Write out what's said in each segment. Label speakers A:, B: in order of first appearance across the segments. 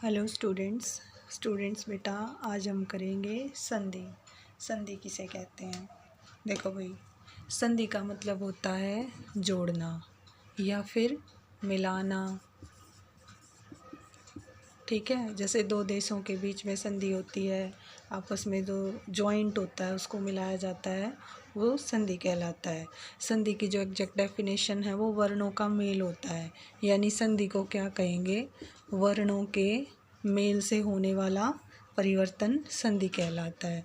A: Hello students बेटा, आज हम करेंगे संधि। संधि किसे कहते हैं? देखो भाई, संधि का मतलब होता है जोड़ना या फिर मिलाना। ठीक है, जैसे दो देशों के बीच में संधि होती है, आपस में जो जॉइंट होता है उसको मिलाया जाता है, वो संधि कहलाता है। संधि की जो एग्जैक्ट डेफिनेशन है वो वर्णों का मेल होता है, यानी संधि को क्या कहेंगे? वर्णों के मेल से होने वाला परिवर्तन संधि कहलाता है।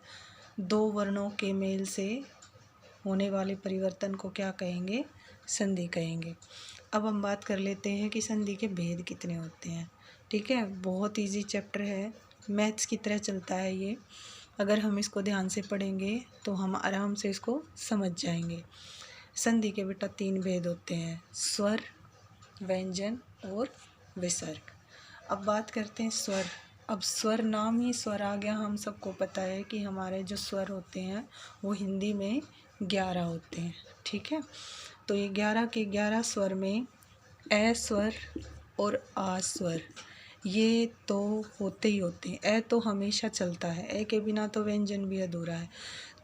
A: दो वर्णों के मेल से होने वाले परिवर्तन को क्या कहेंगे? संधि कहेंगे। अब हम बात कर लेते हैं कि संधि के भेद कितने होते हैं। ठीक है, बहुत इजी चैप्टर है, मैथ्स की तरह चलता है ये। अगर हम इसको ध्यान से पढ़ेंगे तो हम आराम से इसको समझ जाएंगे। संधि के बेटा 3 भेद होते हैं, स्वर, व्यंजन और विसर्ग। अब बात करते हैं स्वर। अब स्वर, नाम ही स्वर आ गया, हम सबको पता है कि हमारे जो स्वर होते हैं वो हिंदी में 11 होते हैं। ठीक है, तो ये 11 के 11 स्वर में ए स्वर और आ स्वर ये तो होते ही होते हैं। ए तो हमेशा चलता है, ए के बिना तो व्यंजन भी अधूरा है।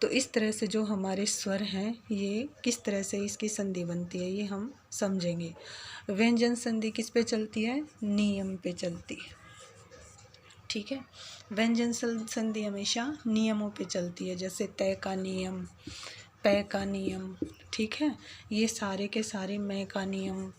A: तो इस तरह से जो हमारे स्वर हैं ये किस तरह से इसकी संधि बनती है ये हम समझेंगे। व्यंजन संधि किस पे चलती है? नियम पे चलती है। ठीक है, व्यंजन संधि हमेशा नियमों पे चलती है, जैसे तय का नियम, पै का नियम। ठीक है, ये सारे के सारे मैं का नियम,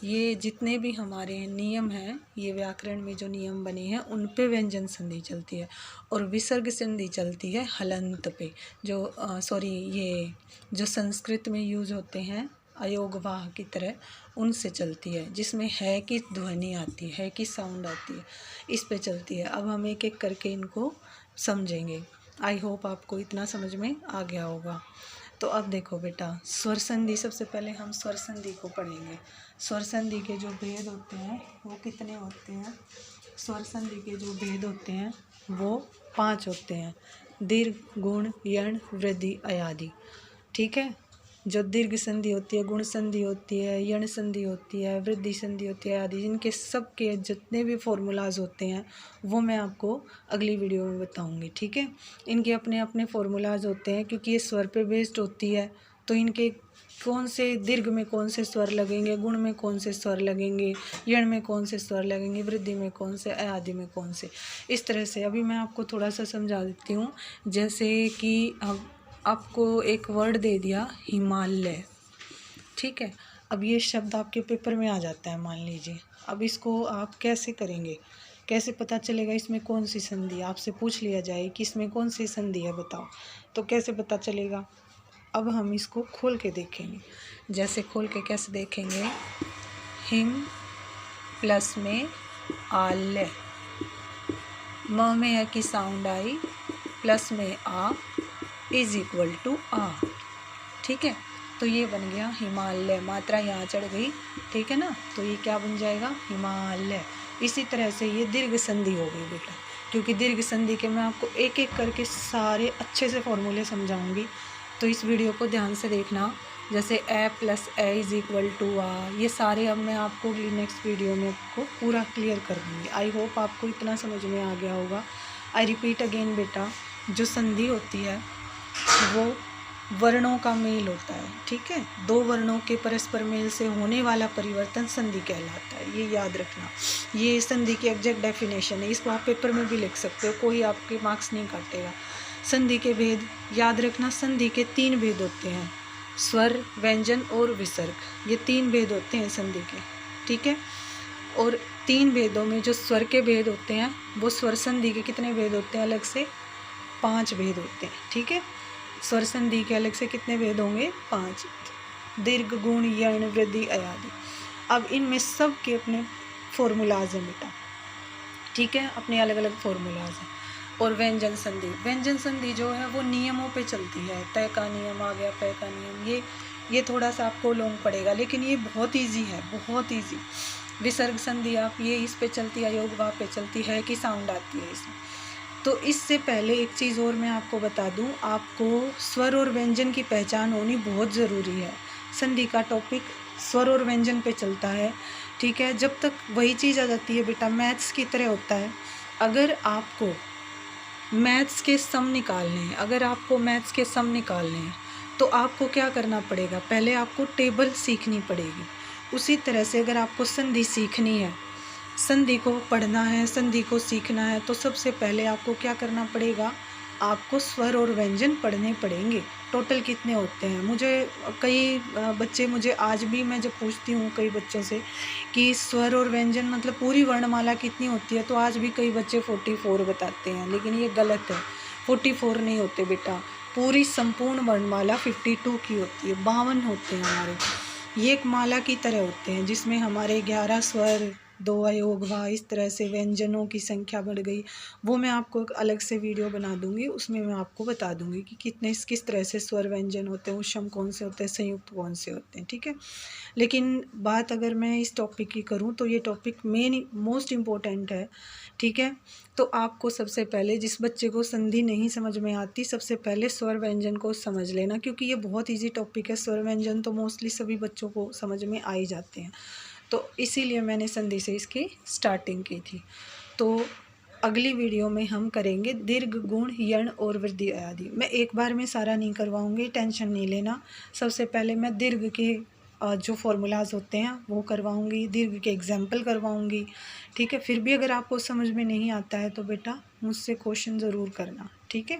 A: ये जितने भी हमारे नियम हैं, ये व्याकरण में जो नियम बने हैं उन पे व्यंजन संधि चलती है। और विसर्ग संधि चलती है हलंत पे, ये जो संस्कृत में यूज होते हैं अयोगवाह की तरह, उनसे चलती है, जिसमें है की ध्वनि आती है की साउंड आती है, इस पे चलती है। अब हम एक एक करके इनको समझेंगे। आई होप आपको इतना समझ में आ गया होगा। तो अब देखो बेटा, स्वर संधि, सबसे पहले हम स्वर संधि को पढ़ेंगे। स्वर संधि के जो भेद होते हैं वो कितने होते हैं? स्वर संधि के जो भेद होते हैं वो 5 होते हैं, दीर्घ, गुण, यण, वृद्धि, अयादि। ठीक है, जो दीर्घ संधि होती है, गुण संधि होती है, यण संधि होती है, वृद्धि संधि होती है आदि, जिनके सब के जितने भी फॉर्मूलाज होते हैं वो मैं आपको अगली वीडियो में बताऊंगी। ठीक है, इनके अपने अपने फॉर्मूलाज होते हैं, क्योंकि ये स्वर पे बेस्ड होती है, तो इनके कौन से दीर्घ में कौन से स्वर लगेंगे, गुण में कौन से स्वर लगेंगे, यण में कौन से स्वर लगेंगे, वृद्धि में कौन से, आदि में कौन से, इस तरह से। अभी मैं आपको थोड़ा सा समझा देती हूँ। जैसे कि आपको एक वर्ड दे दिया हिमालय। ठीक है, अब ये शब्द आपके पेपर में आ जाता है मान लीजिए। अब इसको आप कैसे करेंगे? कैसे पता चलेगा इसमें कौन सी संधि? आपसे पूछ लिया जाए कि इसमें कौन सी संधि है बताओ, तो कैसे पता चलेगा? अब हम इसको खोल के देखेंगे। जैसे खोल के कैसे देखेंगे? हिम प्लस में आल्य, म में है की साउंड आई, प्लस में आ इज इक्वल टू आ। ठीक है, तो ये बन गया हिमालय, मात्रा यहाँ चढ़ गई। ठीक है ना, तो ये क्या बन जाएगा? हिमालय। इसी तरह से ये दीर्घ संधि हो गई बेटा, क्योंकि दीर्घ संधि के मैं आपको एक एक करके सारे अच्छे से फॉर्मूले समझाऊंगी, तो इस वीडियो को ध्यान से देखना। जैसे A plus A is equal to आ, ये सारे अब मैं आपको नेक्स्ट वीडियो में आपको पूरा क्लियर कर दूँगी। आई होप आपको इतना समझ में आ गया होगा। आई रिपीट अगेन बेटा, जो संधि होती है वो वर्णों का मेल होता है। ठीक है, दो वर्णों के परस्पर मेल से होने वाला परिवर्तन संधि कहलाता है, ये याद रखना। ये संधि की एग्जैक्ट डेफिनेशन है, इसको आप पेपर में भी लिख सकते हो, कोई आपके मार्क्स नहीं काटेगा। संधि के भेद याद रखना, संधि के 3 भेद होते हैं, स्वर, व्यंजन और विसर्ग, ये 3 भेद होते हैं संधि के। ठीक है, और 3 भेदों में जो स्वर के भेद होते हैं वो स्वर संधि के कितने भेद होते हैं? अलग से 5 भेद होते हैं। ठीक है, स्वर संधि के अलग से कितने भेद होंगे? 5, दीर्घ, गुण, यण, वृद्धि, अयादि। अब इनमें सब के अपने फॉर्मूलाज हैं बेटा। ठीक है, अपने अलग अलग फॉर्मूलाज हैं। और व्यंजन संधि, व्यंजन संधि जो है वो नियमों पे चलती है। तय का नियम आ गया, पै का नियम, ये थोड़ा सा आपको लॉन्ग पड़ेगा, लेकिन ये बहुत ईजी है, बहुत ईजी। विसर्ग संधि आप ये इस पे चलती है, अयोगवाह पे चलती है कि साउंड आती है इसमें। तो इससे पहले एक चीज़ और मैं आपको बता दूं, आपको स्वर और व्यंजन की पहचान होनी बहुत ज़रूरी है। संधि का टॉपिक स्वर और व्यंजन पे चलता है, ठीक है। जब तक वही चीज़ आ जाती है बेटा, मैथ्स की तरह होता है। अगर आपको मैथ्स के सम निकालने हैं, तो आपको क्या करना पड़ेगा, पहले आपको टेबल सीखनी पड़ेगी। उसी तरह से अगर आपको संधि सीखनी है, संधि को पढ़ना है, संधि को सीखना है, तो सबसे पहले आपको क्या करना पड़ेगा, आपको स्वर और व्यंजन पढ़ने पड़ेंगे। टोटल कितने होते हैं, कई बच्चे मुझे आज भी, मैं जब पूछती हूँ कई बच्चों से कि स्वर और व्यंजन मतलब पूरी वर्णमाला कितनी होती है, तो आज भी कई बच्चे 44 बताते हैं, लेकिन ये गलत है। 44 नहीं होते बेटा, पूरी संपूर्ण वर्णमाला 52 की होती है, 52 होते हैं हमारे। ये एक माला की तरह होते हैं जिसमें हमारे 11 स्वर, 2 अयोग व इस तरह से व्यंजनों की संख्या बढ़ गई। वो मैं आपको एक अलग से वीडियो बना दूंगी, उसमें मैं आपको बता दूंगी कि किस तरह से स्वर व्यंजन होते हैं, उष्म कौन से होते हैं, संयुक्त कौन से होते हैं, ठीक है। लेकिन बात अगर मैं इस टॉपिक की करूं तो ये टॉपिक मोस्ट इम्पोर्टेंट है, ठीक है। तो आपको सबसे पहले, जिस बच्चे को संधि नहीं समझ में आती, सबसे पहले स्वर व्यंजन को समझ लेना, क्योंकि ये बहुत ईजी टॉपिक है। स्वर व्यंजन तो मोस्टली सभी बच्चों को समझ में आ ही जाते हैं, तो इसीलिए मैंने संधि से इसकी स्टार्टिंग की थी। तो अगली वीडियो में हम करेंगे दीर्घ, गुण, यण और वृद्धि आदि। मैं एक बार में सारा नहीं करवाऊंगी, टेंशन नहीं लेना। सबसे पहले मैं दीर्घ के जो फॉर्मूलाज होते हैं वो करवाऊंगी, दीर्घ के एग्जाम्पल करवाऊंगी, ठीक है। फिर भी अगर आपको समझ में नहीं आता है तो बेटा मुझसे क्वेश्चन ज़रूर करना, ठीक है।